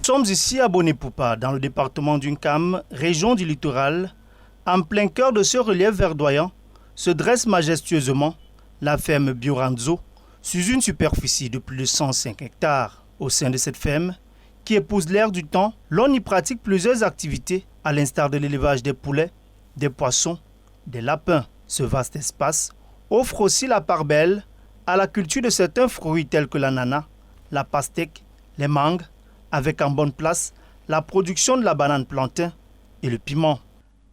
sommes ici à Bonépoupa, dans le département d'Unkam, région du littoral. En plein cœur de ce relief verdoyant, se dresse majestueusement la ferme Bioranzo, sur une superficie de plus de 105 hectares. Au sein de cette ferme, qui épouse l'ère du temps, l'on y pratique plusieurs activités, à l'instar de l'élevage des poulets, des poissons, des lapins. Ce vaste espace offre aussi la part belle à la culture de certains fruits tels que l'ananas, la pastèque, les mangues, avec en bonne place la production de la banane plantain et le piment.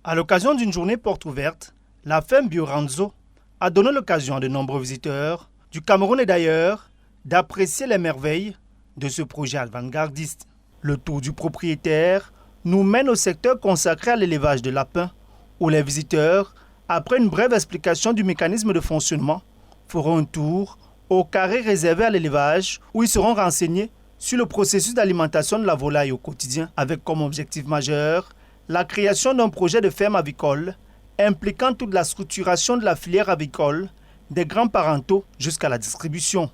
À l'occasion d'une journée porte ouverte, la ferme Bioranzo a donné l'occasion à de nombreux visiteurs du Cameroun et d'ailleurs d'apprécier les merveilles de ce projet avant-gardiste. Le tour du propriétaire nous mène au secteur consacré à l'élevage de lapins, où les visiteurs, après une brève explication du mécanisme de fonctionnement, feront un tour au carré réservé à l'élevage, où ils seront renseignés sur le processus d'alimentation de la volaille au quotidien, avec comme objectif majeur la création d'un projet de ferme avicole impliquant toute la structuration de la filière avicole, des grands parentaux jusqu'à la distribution.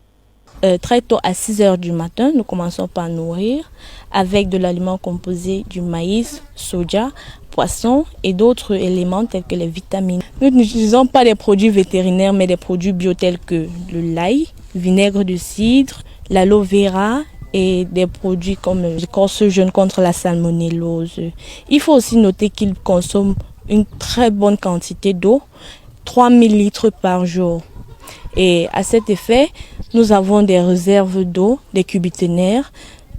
Très tôt à 6 heures du matin, nous commençons par nourrir avec de l'aliment composé du maïs, soja, poisson et d'autres éléments tels que les vitamines. Nous n'utilisons pas des produits vétérinaires mais des produits bio tels que le l'ail, vinaigre de cidre, l'aloe vera et des produits comme l'écorce jaune contre la salmonellose. Il faut aussi noter qu'ils consomment une très bonne quantité d'eau, 3000 litres par jour. Et à cet effet, nous avons des réserves d'eau, des cubiténaires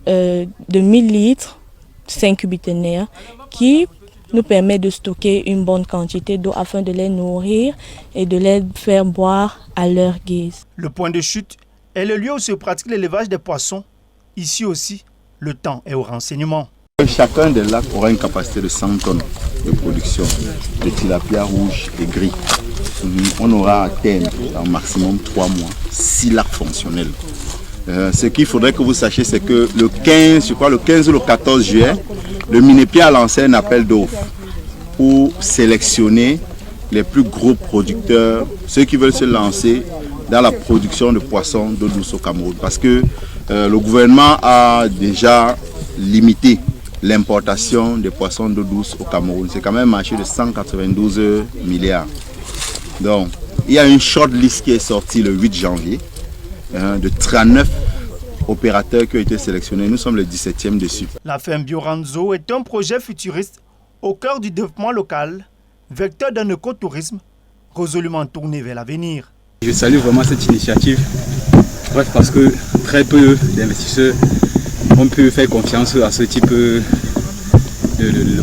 de 1000 litres, 5 cubiténaires, qui nous permettent de stocker une bonne quantité d'eau afin de les nourrir et de les faire boire à leur guise. Le point de chute est le lieu où se pratique l'élevage des poissons. Ici aussi, le temps est au renseignement. Chacun des lacs aura une capacité de 100 tonnes de production de tilapia rouge et gris. On aura à terme, en maximum 3 mois, 6 lacs fonctionnels. Ce qu'il faudrait que vous sachiez, c'est que le 15 ou le 14 juillet, le Minépia a lancé un appel d'offres pour sélectionner les plus gros producteurs, ceux qui veulent se lancer dans la production de poissons d'eau douce au Cameroun. Parce que le gouvernement a déjà limité l'importation des poissons d'eau douce au Cameroun. C'est quand même un marché de 192 milliards. Donc, il y a une shortlist qui est sortie le 8 janvier de 39 opérateurs qui ont été sélectionnés. Nous sommes le 17e dessus. La ferme Bioranzo est un projet futuriste au cœur du développement local, vecteur d'un écotourisme résolument tourné vers l'avenir. Je salue vraiment cette initiative, parce que très peu d'investisseurs ont pu faire confiance à ce type de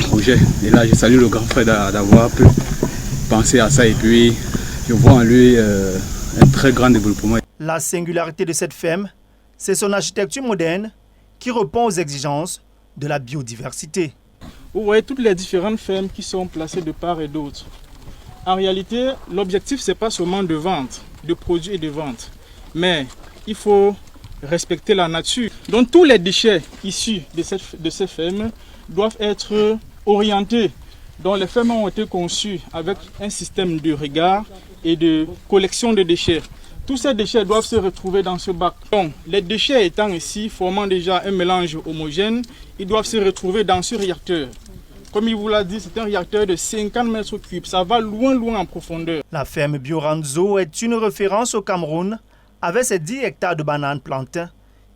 projet. Et là, je salue le grand frère d'avoir pu penser à ça et puis je vois en lui un très grand développement. La singularité de cette ferme, c'est son architecture moderne qui répond aux exigences de la biodiversité. Vous voyez toutes les différentes fermes qui sont placées de part et d'autre. En réalité, l'objectif, ce n'est pas seulement de vente, de produits et de vente, mais il faut respecter la nature. Donc tous les déchets issus de ces fermes doivent être orientés. Donc les fermes ont été conçues avec un système de regard et de collection de déchets. Tous ces déchets doivent se retrouver dans ce bac. Donc les déchets étant ici, formant déjà un mélange homogène, ils doivent se retrouver dans ce réacteur. Comme il vous l'a dit, c'est un réacteur de 50 mètres cubes. Ça va loin en profondeur. La ferme Bioranzo est une référence au Cameroun avec ses 10 hectares de bananes plantain,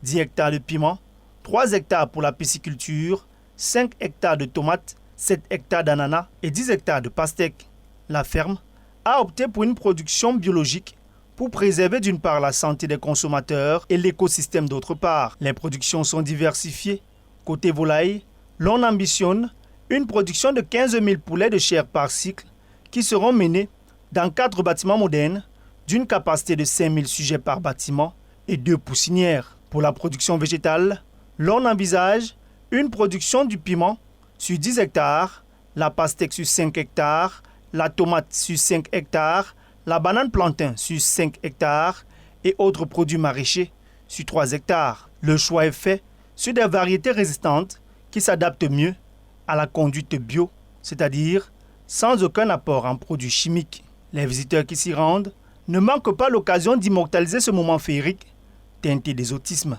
10 hectares de piment, 3 hectares pour la pisciculture, 5 hectares de tomates, 7 hectares d'ananas et 10 hectares de pastèques. La ferme a opté pour une production biologique pour préserver d'une part la santé des consommateurs et l'écosystème d'autre part. Les productions sont diversifiées. Côté volaille, l'on ambitionne une production de 15 000 poulets de chair par cycle qui seront menés dans 4 bâtiments modernes d'une capacité de 5 000 sujets par bâtiment et 2 poussinières. Pour la production végétale, l'on envisage une production du piment sur 10 hectares, la pastèque sur 5 hectares, la tomate sur 5 hectares, la banane plantain sur 5 hectares et autres produits maraîchers sur 3 hectares. Le choix est fait sur des variétés résistantes qui s'adaptent mieux à la conduite bio, c'est-à-dire sans aucun apport en produits chimiques. Les visiteurs qui s'y rendent ne manquent pas l'occasion d'immortaliser ce moment féerique teinté d'exotisme.